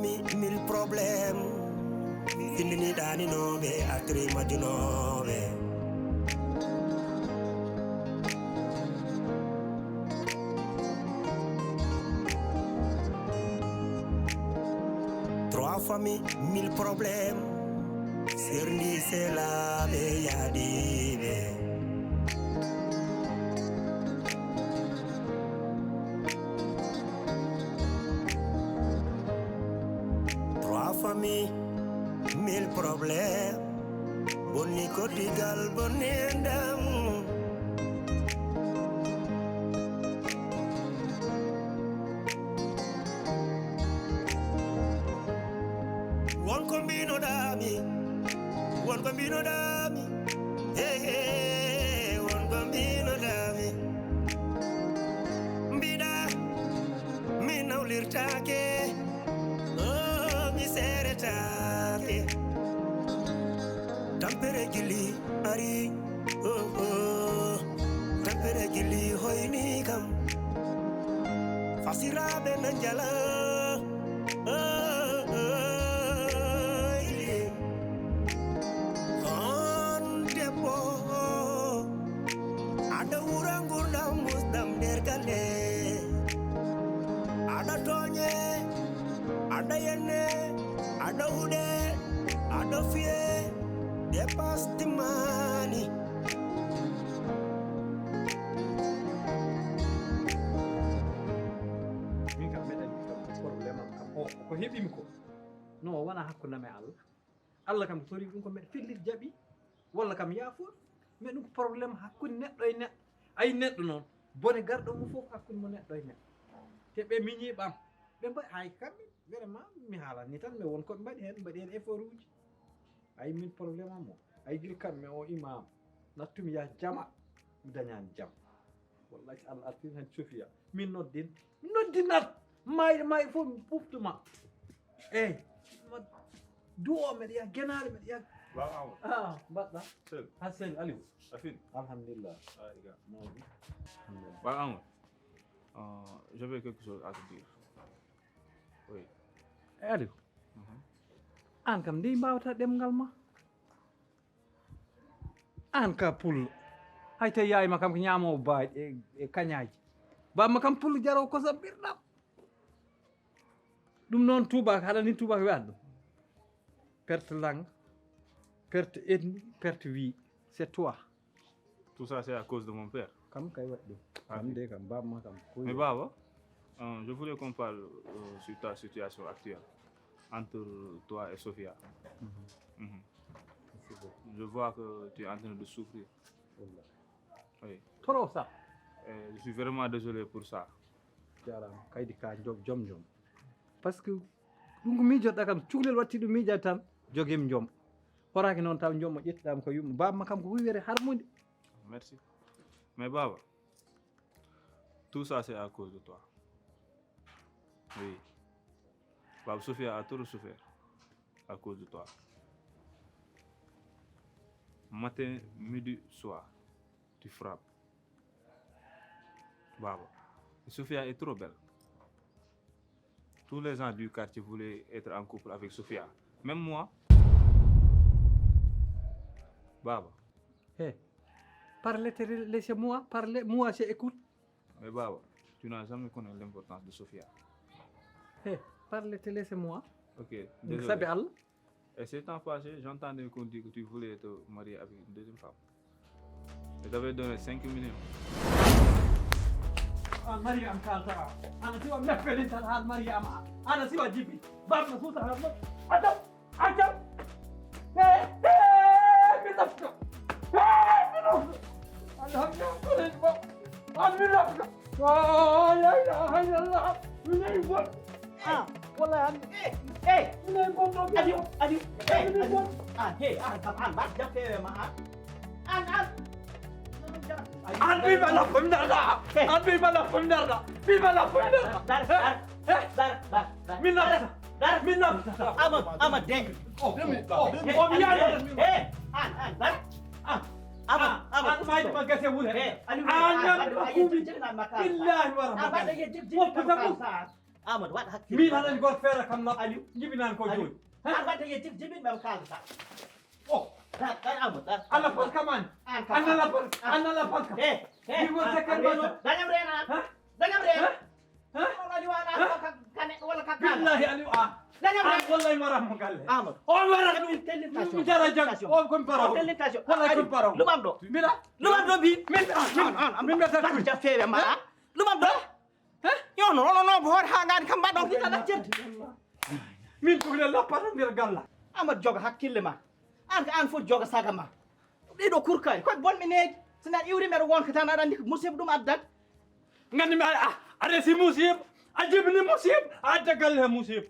famille, 1000 problèmes. Findini dani nobe, atri majunobe. Trois familles, 1000 problèmes. Sirni c'est la yadibe. Trois familles, 1000 problèmes. Boni kodigal bonendam. One combino dami, one combino dami. Hey hey, one combino dami. Mbida, mi naulirtake. Oh, mi seretake. Tampere gili ari, oh oh. Tampere gili hoini kam. Fasira benanjala, oh oh. On depo, ada urangurda musdam derkale. Ada tonye, ada yene, ada ude, ada fie. Dépasse the money. Min kam meɗen probléme am kam o ko heɓimi ko non wona hakkude me Allah Allah kam tori ɗum ko meɗe fellir jaɓi walla kam yaafuɗo mais ɗum ko probléme hakkude neɗɗo e neɗɗo ayi neɗɗo noon bone garɗo mum fof hakkude mo neɗɗo e neɗɗo te ɓe miñiɓam ɓe mbaɗi hay kamɓe vraiment mi haalanni tan mais won koɓe mbaɗi hen mbaɗi hen effort uji ay min probléme am o ay gil kamɓe o imam nattumi ya jama mi dañani jam wallahi Allah artir hen Sofia min noddinat mayɗo fof mi ɓuftuma eyyi duwo mbeɗa yaa genare mbeɗa yaa mbaɗɗa Sel. ha sel Aliou Afin. alhamdulillah Les gars. mawɗi J'avais quelque chose à te dire. Oui. Aliou an kam nde mbawata ɗemgal ma an ka pullo hay tawi yayma kam ko ñamowo baaji e kañaji bamma kam pullo jaraw kosam ɓirɗam ɗum noon tubak haɗa ni tubak wiyata ɗum perte langue perte ethnie perte vie c'est toi Tout ça, c'est à cause de mon père. kam kay waɗi ɗum kam de kam bamma kam Mais Baba, je voulais qu'on parle sur ta situation actuelle entre toi et Sophia. Je vois que tu es en train de souffrir. Oui. trop ça Et je suis vraiment désolé pour ça. jarama kaydi ka joom par ce que ɗum ko miijotoɗa kam cukalel watti ɗum miijade tan jogimi joom horaki noon taw joom o ƴettiɗama ko yumma bamma kam ko wiwere harmude Merci. Mais Baba, tout ça c'est à cause de toi. Oui. Baba, Sophia a trop souffert à cause de toi. Matin, midi, soir, tu frappes. Baba, Sophia est trop belle. Tous les gens du quartier voulaient être en couple avec Sophia. Même moi. Baba. Hey, parlez, laissez-moi parler, moi j'écoute. Mais Baba, tu n'as jamais connu l'importance de Sophia. Hey, parlez, laissez-moi. Ok, Vous savez désolé. Allah. Et ces temps passés, j'entendais qu'on dit que tu voulais te marier avec une deuxième femme. Je t'avais donné 5 millions. Mariam kalta ana siwa mefeli tan hal Mariam ana siwa jibi bamma suta hal adam min nafka alhamdulillah alhamdulillah la ilaha illallah min aywa والله ايه ادي هي طبعا بعد جبت معها أنا بيبا لفهم نرجع أنا بيبا لفهم نرجع بيبا لفهم نرجع من نفسه من نفسه أما دينك أما ما يجب أن يقول أنا أقول بالله ورحمة الله Amadou wat hakkille min haɗani goto feere kam no Aliou jibinani ko joni an wadde ye jibin ɓe kalata o ɗan Amadou allah pat kam an annala pat kam ɗigo sekkere bata dañam rena dañam rena wala wala kane wala ka billahi aliou a dañam an rena wallahi maramo galle Amadou on wara tellintation ɗum jara jang on komi paraw tellintation wallahi komi paraw lumam ɗo mbiɗa lumam ɗo bi min min mbiyata ja feere ma lumam ɗo yo no hoore ha ngani kam mbaɗon ɗi tan accirde min tuhle lappata nder galla Amadou joga hakkille ma an ko an fof joga saga ma ɗiɗo kurkani koye bonɓineji sina iwri mbeɗa wonka tan aɗa andi musiba ɗum addat gandi mi a resi musiba a jibini musiba a adda galle he musiba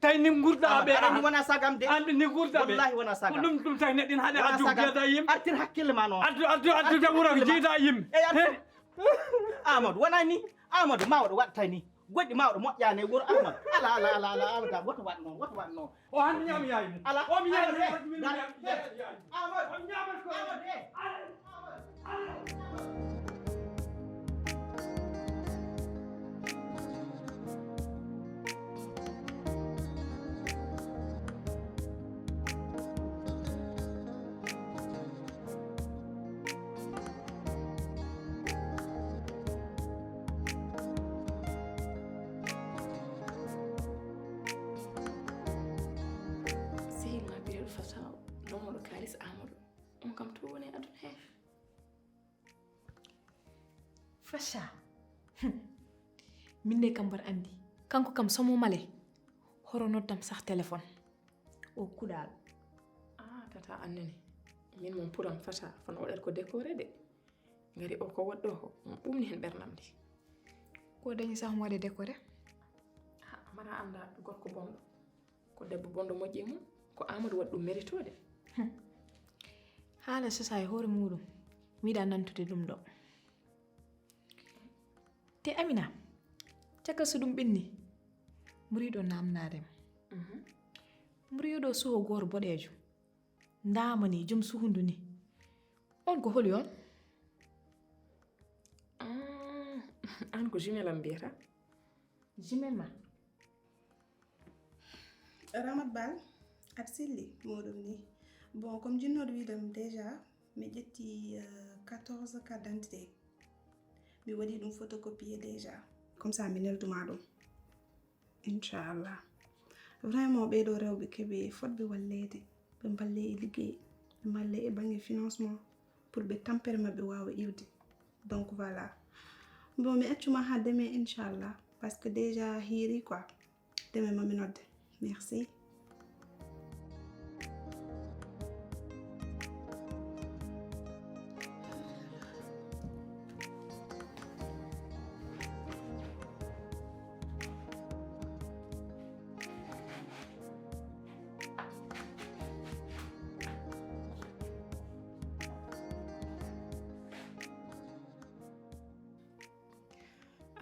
tawi ni gurɗaɓe aɗa wona sagam de andi ni gurɗaɓe wallahi wona sagam ɗum tawi neɗɗin haɗe addu jeeda yimɓe artir hakkille ma noon addude wuuro ko jeeda yimɓe Amadou wona ni Amadou mawɗo waɗta ni goɗɗi mawɗo moƴƴani e wuuro Amadou ala Amadou woto waɗ noon o hande ñaami yayi mum ala omi yayi Amadou Lomoɗo kalis Amadou on kam to woni aduna he Fasha min de kam mbar andi kanko kam somo male horo noddam sax téléphone o kuɗaɗo tata annene min mon puram Fasha fano waɗat ko décoré de ngari o ko waɗɗo ko ɓumni hen ɓernam ndi ko dañi sax mo waɗe décoré mara anda gorko bonɗo ko debbo bonɗo moƴƴi mum ko Amadou waɗi ɗum méritode haala sasa e hoore muɗum mi yiɗa nantude ɗum ɗo te Amina caggal so ɗum ɓenni mburiɗo namnadema mburiɗo suho goto boɗejo ndamani joom suhundu ni on ko holi on an ko jumel am mbiyata jumel ma Ramat Bal at silli moɗum ni bon comme jinnoɗo wiɗam déjà mi ƴetti 14 carte d'identité mi waɗi ɗum photocopier déjà comme ça mi nelduma ɗum inchallah vraiment ɓeɗo rewɓe keɓe fotɓe wallede ɓe balle e liggey ɓe balle e banggue financement pour ɓe tampere mabɓe wawa iwde donc voilà bon mi accuma ha deme inchallah parce que déjà hiiri quoi deme mami nodde merci.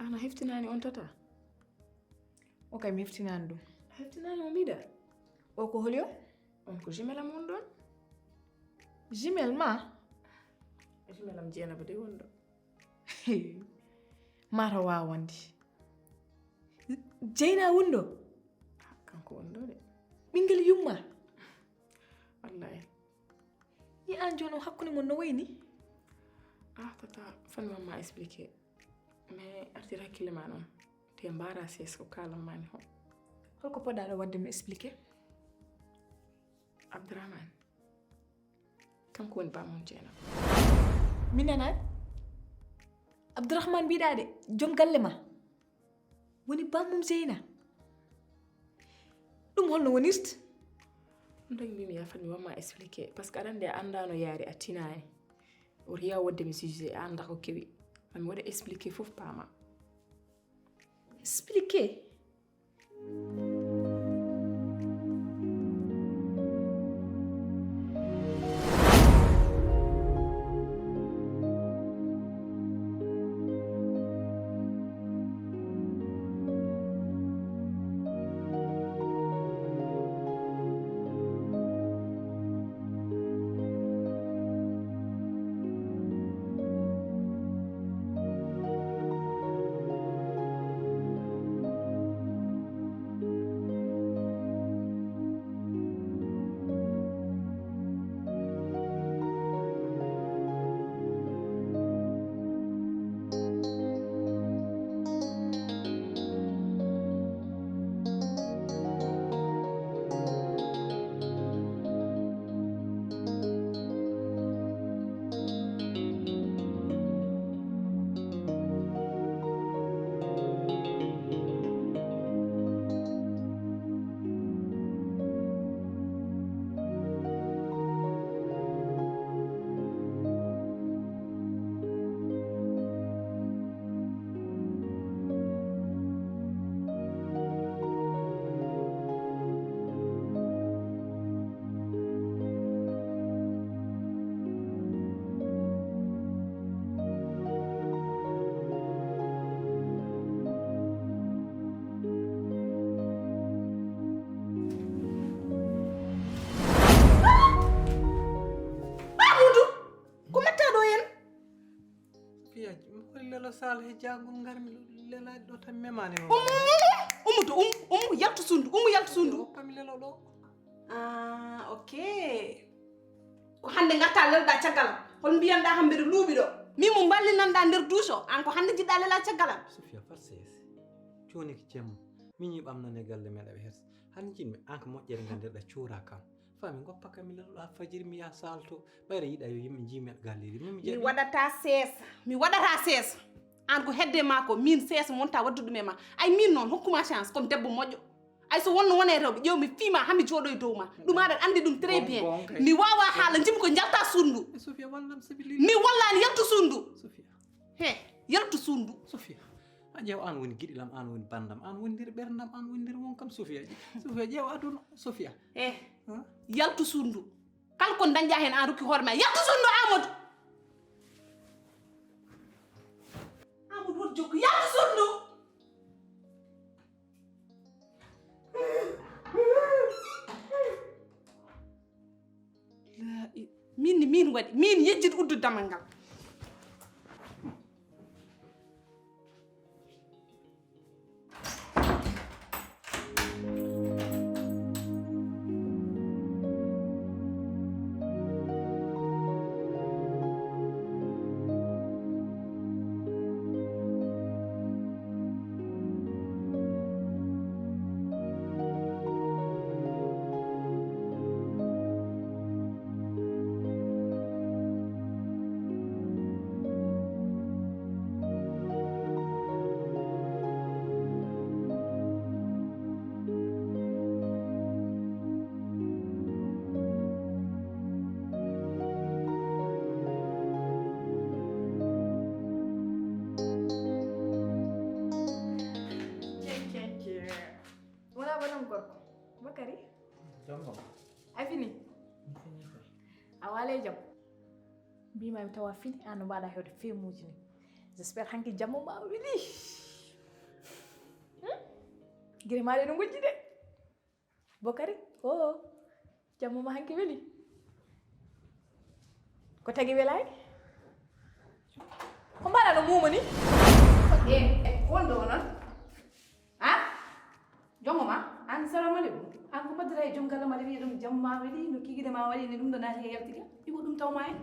ana heftinani on tata o kay mi heftinani ɗum heftinani mo mbiɗa o ko holi on ko jumel am won ɗon jumel ma jumel am Dieynaba de won ɗo mata wawande Dieyna wonɗo kanko won ɗo de ɓinguel yumma wallahi yi an joni o hakkude mon no wayni tata fan mamma expliqué mais artir hakkille ma noon te mbara ses ko kalammani ho holko poɗɗaɗo wadde mi expliqué Abdourahmane kanko woni bamum Dieynaba min nanani Abdourahmane mbiɗa de joom galle ma woni bammum Zeyna ɗum holno wonirta ɗum tagi mbimi yafat mi wamma expliqué par ce que aɗa andi a andano yaari a tinani oto yaw wadde mi jugé a anda ko kewi mami waɗa expliqué fof paama expliqué woni lelo sal he jangol ngarmi lelaade ɗo tan memani no umu yaltu sundu hoppami lelo ɗo ok ko hande gatta lelɗa caggalam hol mbiyanɗa hambeɗe luuɓi ɗo min mo ballinanɗa nder douche o an ko hande jiɗɗa lela caggalam Sofia fat sese joni ko jemma min yi ɓamnane galle meɗa ɓe hes hande jinmi an ko moƴƴere gandirɗa cuura kam fami goppa kam mi leloɗa fajiri mi yaha salto ɓayre yiɗa yo yimɓe jimeɗ galleji min mi waɗata seesa an ko hedde ma ko min seesa monta waddu ɗum e ma ay min noon hokkuma chance comme debbo moƴƴo ay so wonno wone rewɓe ƴewmi fiima hami jooɗo e dow ma ɗum aɗa andi ɗum très bien mi wawa haala jimi ko jalta sundu Sofia wallam sabili mi wallani yaltu sundu Sofia he yaltu sundu Sofia a ƴeew an woni giɗilam an woni bandam an woni nder ɓerdam an woni nder won kam Sofia ƴeew aduna Sofia yaltu sundu kala ko dañƴa hen an rokki hoore ma yaltu sundu Amadou woto jokku yaltu sundu min waɗi min yejjit uddu damal ngal Bakary jongo a fini a wale jam mbimami tawa fini an no mbaɗa hewde femuji ni j'espére hanki jamma ma weli guiri maɗe no gojji de Bakary o jamma ma hanki weli ko tagi welani ko mbaɗa no muuma ni wonɗo o noon a jongo ma an salamu aleykum an ko baddata e joom galle maɗa wiya ɗum jamma ma waɗi no kiguide ma waɗi ne ɗum ɗo naati e yaltigi iwo ɗum tawma en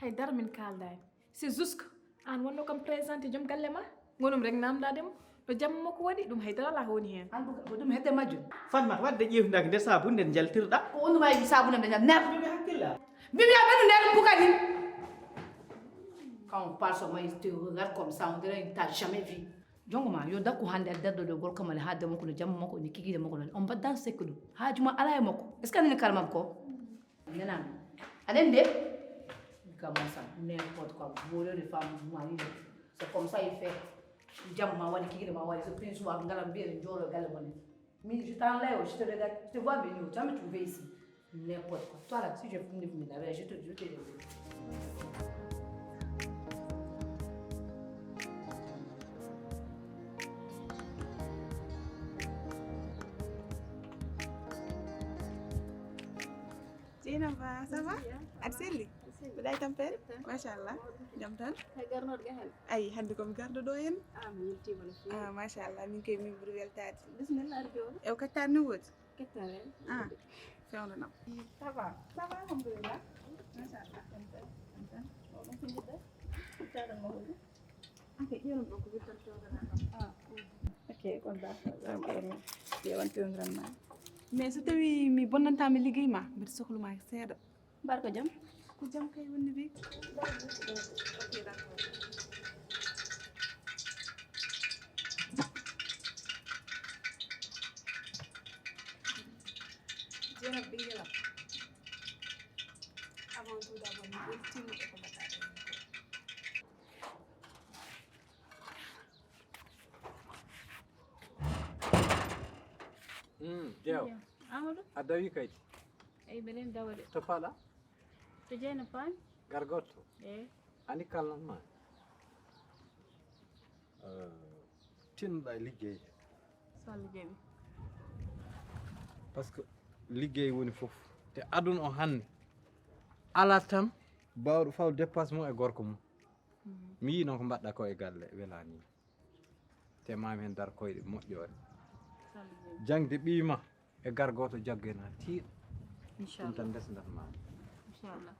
haydara min kaldani c'est juste que an wonno kam présenté joom galle ma gonum rek namdademo ɗo jamma makko waɗi ɗum haydara ala ko woni hen an ko ɗum hedde majjum Fatmata wadde ƴewtidaki nder sabunde nde jaltirɗa ko onduma e sabuna nde jal ner ɓe hakkilla mbiya ɓendu nder bukadi quand on parle seulement il te regarde comme ça on dirait il t'a jamais vu jongo ma yo dakku hande a derɗo ɗo gorko male haade makko no jamma makko ni kikide makko non on baddan sekko ɗum haajuma ala e makko est ce que anani kalmam ko nenani aɗen de commence n'importe quoi voleur de femme mari c'est comme ça il fait jamma ma waɗi kikide ma waɗi so prince wa ngalam mbiye jooɗo galle monen min je t'enlève je te regarde je te vois venir jamais trouvé ici n'importe quoi toi là si je finis de me laver je te Dieynaba ça va aɗa selli mbiɗa e tampere machallah jam tan hay garnoɗo ga hen ayi hande komi garɗo ɗo hen mi yettima no fewi machallah min kay min ɓuuri weltade bisimilla aɗa jooɗo ew kattani no woodi kettare fewnanam ça va alhamdulillah machallah tan oɗon ko jiɗɗa taɗan mahodi ok ƴewnon ɗon ko wirtan pewdanama ok kon d'accord ƴewan pewdiranma mais so tawi mi bonnantami liggey ma mbiɗa sohluma seeɗa mbarko jam ko jam kay wonni wi ok d'accord Dieynaba ɓinguelam avant tout d'abord mi weltima e ko mbaɗɗa ɗo ƴeew Amadou a dawi kadi eyi mbeɗen dawa de to faala to Dieynaba faami gargotto eyi ani kalnatma tinnoɗa liggey so Allah jaɓi par ce que liggey woni fof te aduna o hannde ala tan bawɗo fawde dépasse mum e gorko mum mi yi noon ko mbaɗɗa ko e galle welani te mami hen dar koyɗe moƴƴore jangde ɓiima e gargoto jaggena tiiɗo ɗum tan desdat mami inchallah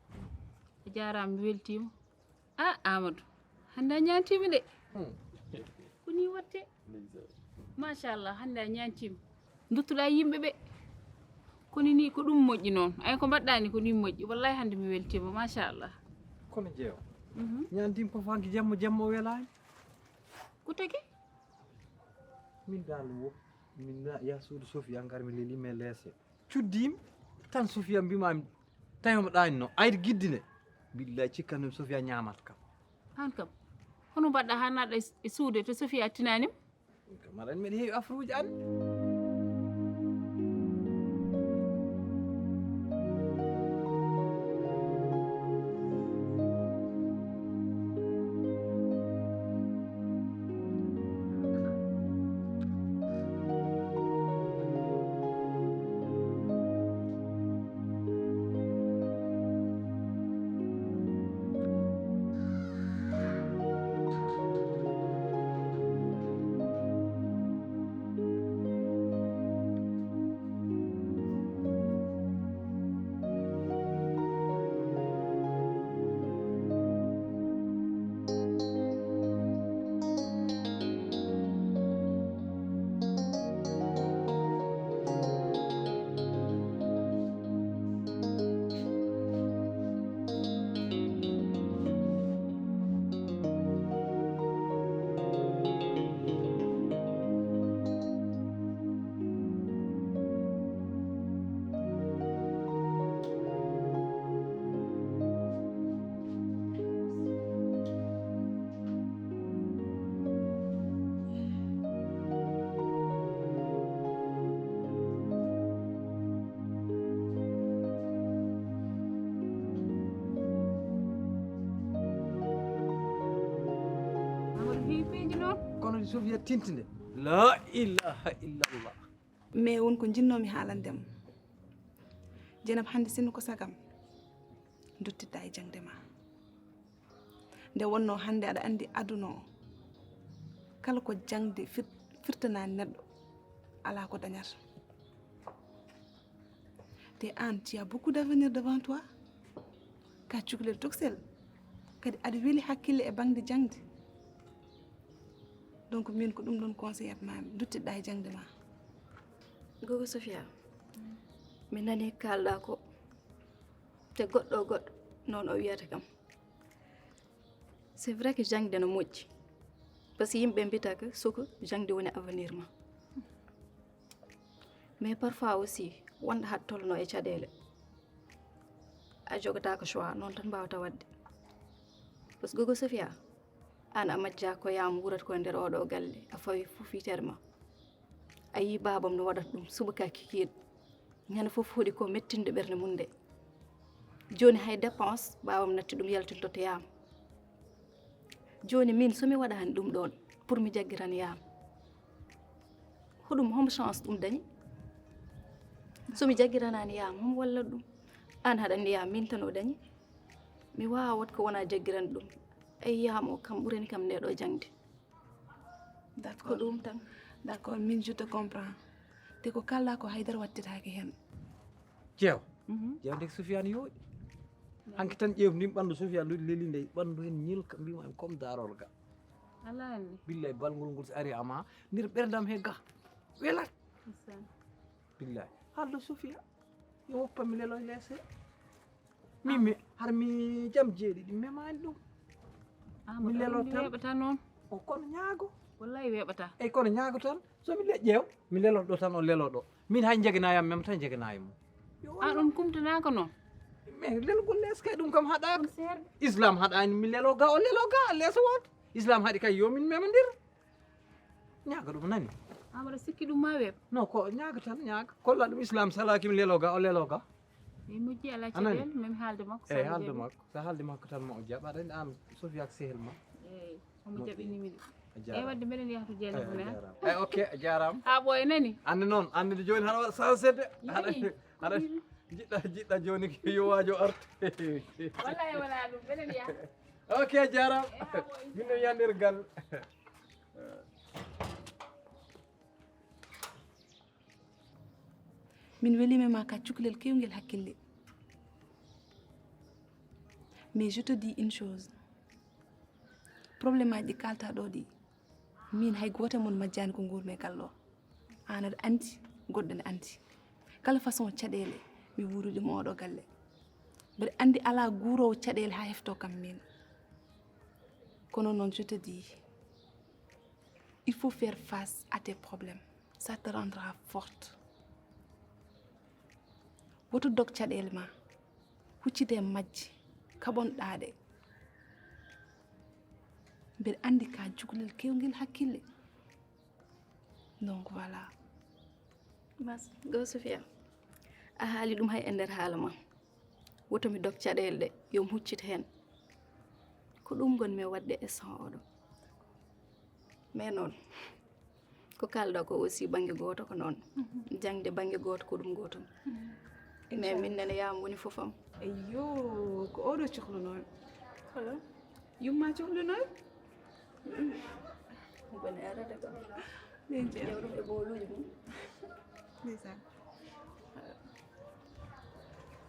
a jarama mi weltima Amadou hande a ñantima de koni watte machallah hande a ñantima duttoɗa yimɓeɓe koni ni ko ɗum moƴƴi noon ay ko mbaɗɗa ni ko ni moƴƴi wallahi hande mi weltima machallah kono jeew ñandim ko fanki jamma o welani ko tagi min dal wo min ya suudu Sofia gar mi lelima e leese cuddim tan Sofia mbimami tawioma ɗani no ayde guiddine billahi cikkanmi Sofia ñamat kam han kam hono mbaɗɗa ha naɗa e suude to Sofia tinanima kam aɗa andi mbeɗa heewi affaire uji an kono Sofia tintinde la ilaha illallah mais wonko jinnomi haalandema Dieynaba hande sinno ko sagam duttidɗa e jangde ma nde wonno hande aɗa andi aduna o kala ko jangde firtanani neɗɗo ala ko dañata te an tu as beaucoup d'avenir devant toi ka cukalel toksel kadi aɗa weeli hakkille e bangde jangde donc min ko ɗum ɗon conseillat mami duttiɗɗa e jangde ma gogo Sofia mi nani kalɗa ko te goɗɗo noon o wiyata kam c'est vrai que jangde no moƴƴi par ce que yimɓe mbita que soko jangde woni avenir ma mais parfois aussi wonɗa hat tolno e caɗele a jogata ko choix noon tan mbawata wadde par ce que gogo Sofia an a majja ko yam wurat ko nder oɗo galle a fawi fof yitere ma a yi babam no waɗata ɗum subaka kikiɗe ñande fof hoɗi ko mettinde ɓernde mum nde joni hay dépense babam natti ɗum yaltintoto yam joni min somi waɗani ɗum ɗon pour mi jaggiran yam hoɗum homo chance ɗum dañi somi jaggiranani yam homo walla ɗum an haɗa andi yam min tan o dañi mi wawa wat ko wona jaggiran ɗum ay yam o kam ɓurani kam ndeɗo jangde ko ɗum tan d'accord min je te comprends te ko kalɗa ko haydara wattitake hen jeew jeewde ko Sofia ne yooɗi hanke tan ƴewdim ɓandu Sofia leli nde ɓandu hen ñilka mbimami comme darol ga alani billahi balngol ngol so ari ama nder ɓerdam he ga welat billahi haaldo Sofia yo woppami lelo e leese min har mi jam jeeɗiɗi memani ɗum mi lelo tan weɓata noon o kono ñaago wallahi weɓata eyyi kono ñaago tan somi ƴeew mi leloto ɗo tan o leloɗo min hay jeganayam mem tan jeganayi mum ɗum kumtanaka noon mais lelgol lees kay ɗum kam haɗaka islam haɗani mi lelo ga o lelo ga leesa woto islam haɗi kay yomin memadir ñaaga ɗum nani aɗa sikki ɗum ma weeɓ non ko ñaaga tan ñaaga kolla ɗum islam salaki mi lelo ga o lelo ga mi moƴƴi ala caɗele mami haalde makko eyyi haalde makko sa haalde makko tan ma o jaɓa aɗa andi an Sofia ko sehel ma eyyi omo jaɓinimi ɗum eyyi wadde mbeɗen yaha to Dieynaba ne eyyi ok a jarama ha ɓooya nani ande noon ande joni haɗa waɗa sansede haɗa jiɗɗa joni yo wajo arte wallahi wona ɗum mbeɗen yaha ok jaram min no yandirgal min welima ma ka cukalel kewgel hakkille mais je te dis une chose probléme aji ɗi kalta ɗo ɗi min hay goto mon majjani ko gurmi e gallo an aɗa andi goɗɗo ne andi kala façon caɗele mi wuuri ɗum oɗo galle mbeɗa andi ala guurowo caɗele ha hefto kam min kono noon je te dis il faut faire face à tes problèmes ça te rendra forte woto dog caɗele ma huccide majji kaɓonɗaɗe mbeɗa andi ka juglel kewgel hakkille donc voilà bas go Sofia a haali ɗum hay e nder haala ma woto mi dog caɗele ɗe yomi huccita hen ko ɗum gonmi wadde instant oɗo mais noon ko kalɗa ko aussi banggue goto ko noon jangde banggue goto ko ɗum gotum mais min nene yam woni fofam eyyo ko oɗo cohlunoyo holo yumma cohlunoyo bone arade ko ɓen ƴew ɗum e boluji mum ndeysaan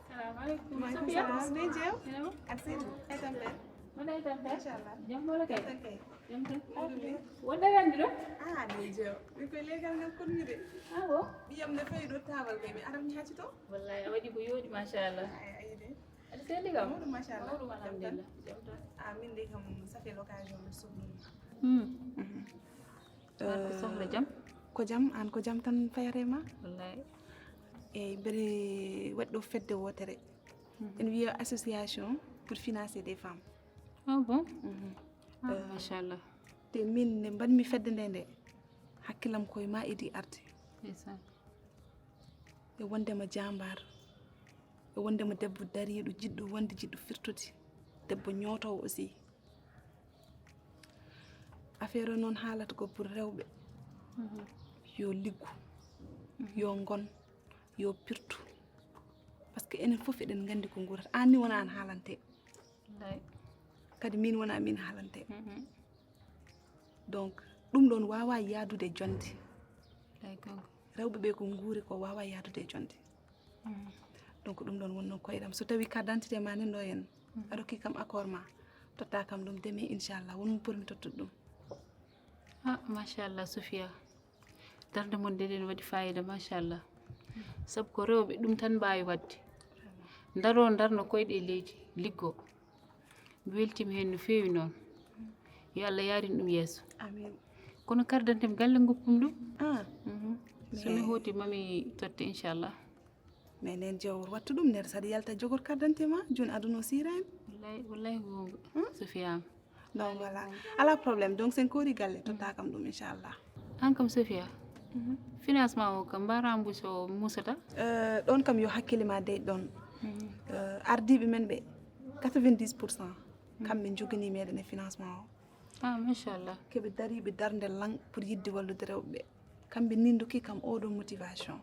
salaamaaleykum maaleykum Sofia salaam ɓen jeew Hello. ak seydi ay tampe Mana itam teh? machallah Jam wala kay? kay Jam teh. Wanda kan dulu? ah ɓen jeew min koye legal ngal konnude Ah wo? ɓiyam ne fayi ɗo tabal kay mi aram mi hacci to Wallahi awadi ko yodi mashallah. ayide Ada sendi kam? mawɗum machallah Mawɗum alhamdulillah. Jam tan. ah min de kam ça fait l'occasion de sohluma Ko sohla jam? ko jam an ko jam tan fayatema Wallahi. eyyi mbeɗe waɗi ɗo fedde wotere ene wiya association pour financer des femmes Ah bon? Ah mashallah. te min nde mbaɗmi fedde nde hakkillam koye ma idi arde Ndeysaan. e wondema jambar e wondema debbo dariɗo jiɗɗo wonde jiɗɗo firtude debbo ñootowo aussi affaire o noon haalata ko pour rewɓe yo liggu yo gon yo pirtu par ce que enen fof eɗen gandi ko gurata an ni wona an haalante Wallahi. kadi min wona min haalante donc ɗum ɗon wawa yaadude jonde Wallahi gonga. rewɓe ɓe ko guuri ko wawa yaadude jonde donc ɗum ɗon wonno koyeɗam so tawi carte d'identité ma nen ɗo hen a rokki kam accord ma totta kam ɗum demi inchallah wonmo pour mi tottude ɗum Ah mashallah Sofia. Darde mon deɗen waɗi fayida machallah. Sabu ko rewɓe ɗum tan mbawi wadde. Daro darno koyɗe leydi liggo. Mi weltima hen no fewi noon. Yo Allah yarin ɗum yeeso. amin Kono carte d'identité mi galle goppumi ɗum. ah So mi hoti mami totte inchallah. mais nen jewor wattu ɗum nder saɗa yalta jogor carte d'identité ma joni aduna o sirani Wallahi gonga. Sofia. donc voilà ala probléme donc sen koori galle totta kam ɗum inchallah An kam Sofia. Financement o kam mba rembourse o musata. ɗon kam yo hakkille ma dey ɗon ardiɓe men ɓe 90% kamɓe jogani meɗen e financement o Ah machallah. keɓe dariɓe darde lang pour yidde wallude rewɓe kamɓe ni dokki kam oɗo motivation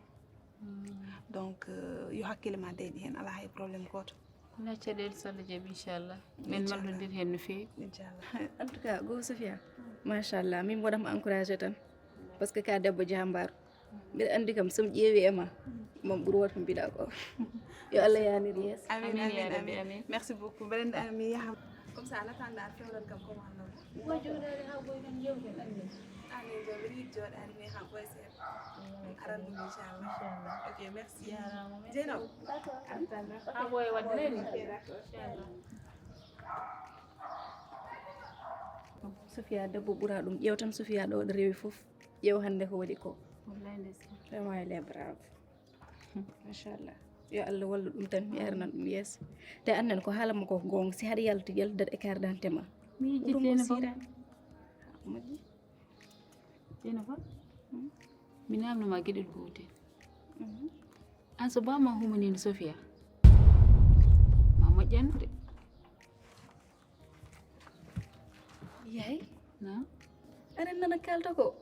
donc yo hakkille ma deyɗi hen ala hay probléme goto Na caɗele sallah jaɓi inchallah. Min mallodir hen no fewi. inchallah en tout cas go Sofia machallah min waɗama encouragé tan par ce que ka debbo jambar mbiɗa andi kam somi ƴeewi e ma mon ɓuuri wonko mbiɗa ko yo Allah yanir yeeso amin Amin ya amin rabbi, amin amin. merci beaucoup mbeɗen mi yaha comme ça en attendant ar fewran kam comme halno Wajoɗade ha boy tan yewten andi. ani jo mbiɗa yiɗi joɗani mais ha ɓoy seeɗa aran ɗum inchallah ok merci Dieynaba Ha boy wadde leydi. Sofia debbo ɓuura ɗum ƴeew tan Sofia ɗo ɗo rewi fof ƴeew hande ko waɗi ko Wallahi ndeysaan. vraiment elle est brave machallah yo Allah wallu ɗum tan mi ernan ɗum yeeso te annen ko haalama ko gonga si haɗa yalta yaltude e carte d'identité ma Mi ɓuurum o yejjitene sirani moƴƴi Dieynaba. Mi namnoma gueɗel gotel. An so bama humanino Sofia. Ma moƴƴani de. yayi Na? aɗen nana kalta ko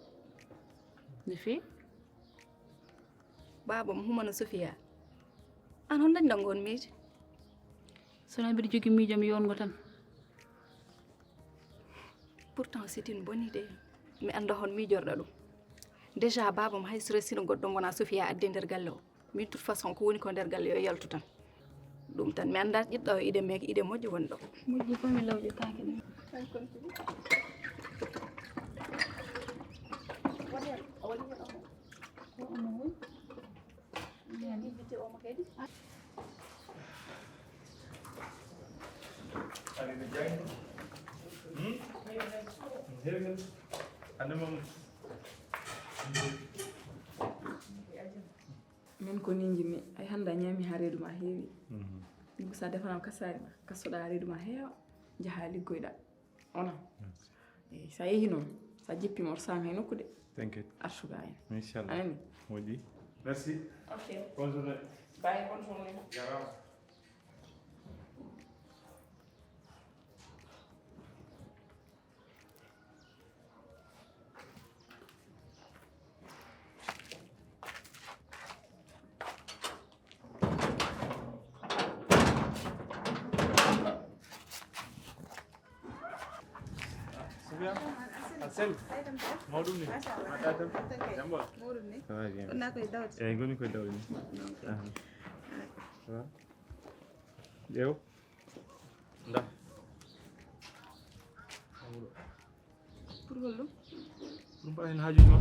No fewi? babam humana Sofia an hon dañɗa ngon miijo Sono mbiɗa jogui miijom yongo tan. pourtant c'est une bonne idée mi anda hon miijorɗa ɗum déjà babam hay so resino goɗɗo wona Sofia adde nder galle o min toute façon ko woni ko nder galle yo yaltu tan ɗum tan mi anda ƴiɗɗo o idée meke idée moƴƴo woni ɗo moƴƴi fof mi lawƴetaake ɗum min ko ni jinmi ay hannde a ñaami haa reedu ma heewi ɗum so a defanama kasaari ma kastoɗa reedu ma heewa jaha liggoyɗa onon eyi so a yehi noon so a jippima oto saami hay nokkude T'inquiète. artuga en Inchallah. anani Moƴƴi. Merci. ok Bonne journée. bye bonne journée Jarama. Sofia, Asel, mawɗum ni? Mbaɗɗa tan? Jam ɓolo? Ça va bien. Eyyi goni koye dawde ni. Ça va? ƴeew nda pour holɗum ɗum mbaɗa hen haajuji ma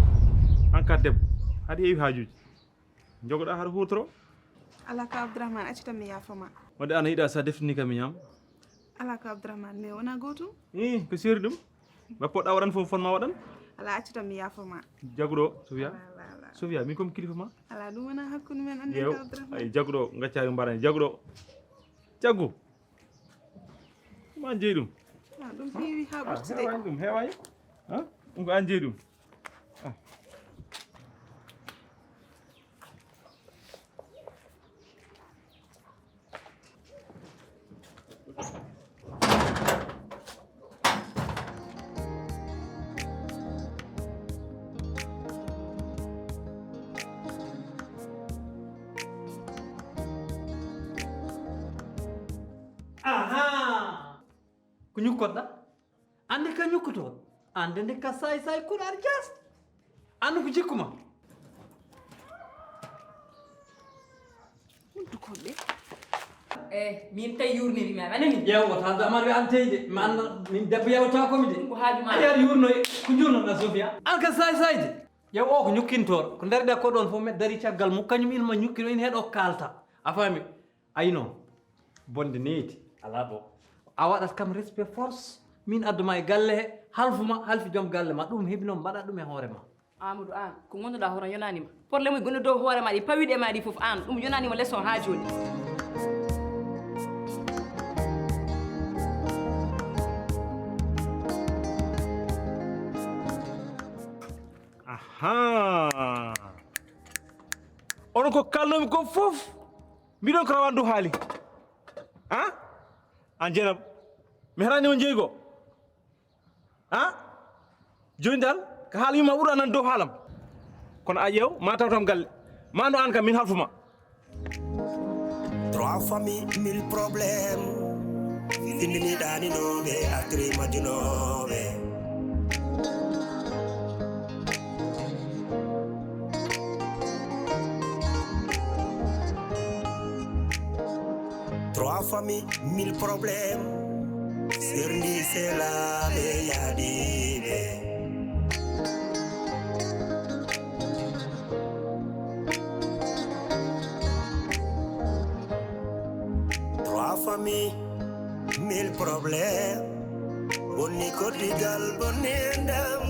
an ka debbo haɗa heewi haajuji jogoɗa haɗa hutoro ala ka Abdourahmane accitan mi yaafama wadde an a yiɗa sa deftini kam mi ñaama ala ka Abdourahmane mais wona gotum ko seeri ɗum mba poɗɗa waɗan fof fonma waɗan ala accitan mi yaafama jaguɗo Sofia Sofia min komi kilifa ma ala ɗum wona hakkude men ande ƴeew ka Abdourahmane ay jaguɗo gaccaki mbaɗani jaguɗo jaggu ma jeeyi ɗum ɗum heewi ha ɓurtide heewani ɗum heewani ɗum ko an jeeyi ɗum aha ko ñukkoɗɗa ande ka ñukkoto ande nde ka say kuɗaɗo jas ande ko jikkuma hundukoɓe min tawi yurnirimi ami anani ƴeewota amar wi an teyde mi anda min debbo yewta komi de ko haajuma aɗa yaɗa yurnoye ko jurnoɗa Sofia an ka sayde ƴeew o ko ñukkintoɗo ko nder ɗe ko ɗon fof meɗe dari caggal mum kañum ilma ñukkino ina heeɗo kalta a faami ayno bonde needi ala ɗo a waɗat kam respect force min adduma e galle he halfuma halfi joom galle ma ɗum heeɓi noon mbaɗa ɗum e hoore ma amadou an ko gonnuɗa hoto yonanima probléme uji gonɗo dow hoore ma ɗi pawiɗe ma ɗi foof an ɗum yonanima leçon ha joni aha onon ko kalnomi ko fof mbiɗon ko rawan dow haali an Dieynaba mi heranima jeeygo joni dal ko haala yumma ɓuuri anan dow haalam kono a ƴeew ma taw tam galle ma ando an kam min halfuma 3 familles 1000 problèmes findiniɗaninoɓe artiri majjunoɓe Trois familles, 1000 problèmes. Serni c'est la yadibe. Trois familles, 1000 problèmes. Bonni kotigal bonni ndam.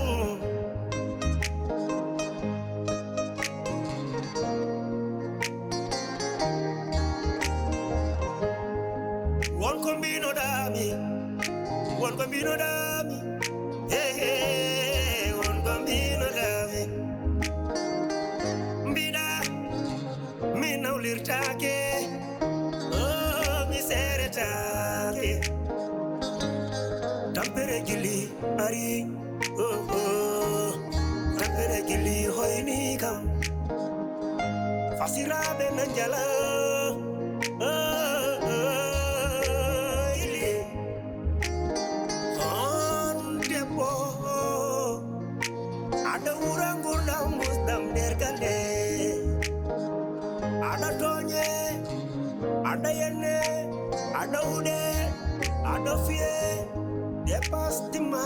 Wonko mbinoɗami wonko mbinoɗami mbiɗa mi nawlirtake mi seretake tampere gilli ari tampere gilli hoyni kam fasiraɓe nan jala boy. Ada yene, ada ude, ada fie, dépasse di ma